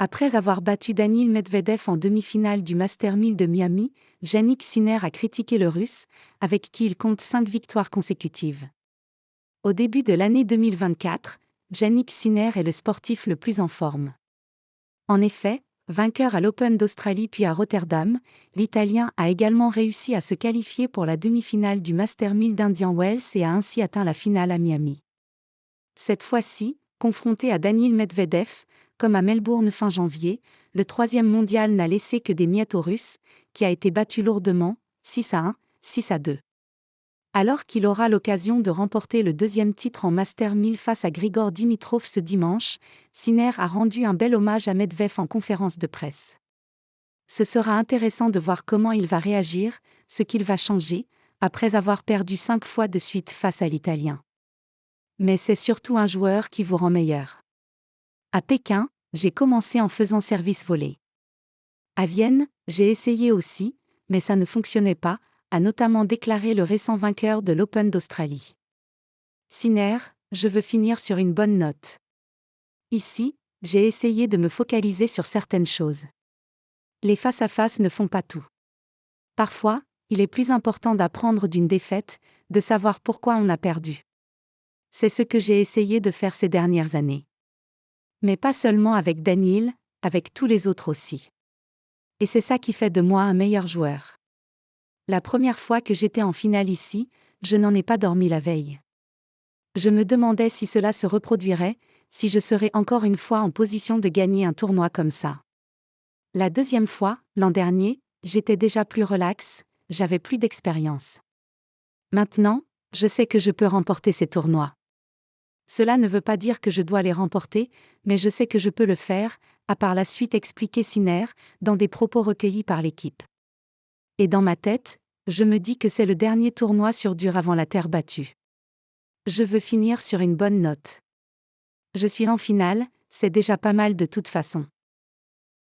Après avoir battu Daniil Medvedev en demi-finale du Master 1000 de Miami, Jannik Sinner a critiqué le Russe, avec qui il compte 5 victoires consécutives. Au début de l'année 2024, Jannik Sinner est le sportif le plus en forme. En effet, vainqueur à l'Open d'Australie puis à Rotterdam, l'Italien a également réussi à se qualifier pour la demi-finale du Master 1000 d'Indian Wells et a ainsi atteint la finale à Miami. Cette fois-ci, confronté à Daniil Medvedev, comme à Melbourne fin janvier, le 3e mondial n'a laissé que des miettes aux Russes, qui a été battu lourdement, 6-1, 6-2. Alors qu'il aura l'occasion de remporter le 2e titre en Master 1000 face à Grigor Dimitrov ce dimanche, Sinner a rendu un bel hommage à Medvedev en conférence de presse. Ce sera intéressant de voir comment il va réagir, ce qu'il va changer, après avoir perdu 5 fois de suite face à l'Italien. Mais c'est surtout un joueur qui vous rend meilleur. À Pékin, j'ai commencé en faisant service volé. À Vienne, j'ai essayé aussi, mais ça ne fonctionnait pas, a notamment déclaré le récent vainqueur de l'Open d'Australie. Sinner, je veux finir sur une bonne note. Ici, j'ai essayé de me focaliser sur certaines choses. Les face-à-face ne font pas tout. Parfois, il est plus important d'apprendre d'une défaite, de savoir pourquoi on a perdu. C'est ce que j'ai essayé de faire ces dernières années. Mais pas seulement avec Daniil, avec tous les autres aussi. Et c'est ça qui fait de moi un meilleur joueur. La première fois que j'étais en finale ici, je n'en ai pas dormi la veille. Je me demandais si cela se reproduirait, si je serais encore une fois en position de gagner un tournoi comme ça. La deuxième fois, l'an dernier, j'étais déjà plus relax, j'avais plus d'expérience. Maintenant, je sais que je peux remporter ces tournois. Cela ne veut pas dire que je dois les remporter, mais je sais que je peux le faire, a par la suite expliqué Sinner, dans des propos recueillis par l'équipe. Et dans ma tête, je me dis que c'est le dernier tournoi sur dur avant la terre battue. Je veux finir sur une bonne note. Je suis en finale, c'est déjà pas mal de toute façon.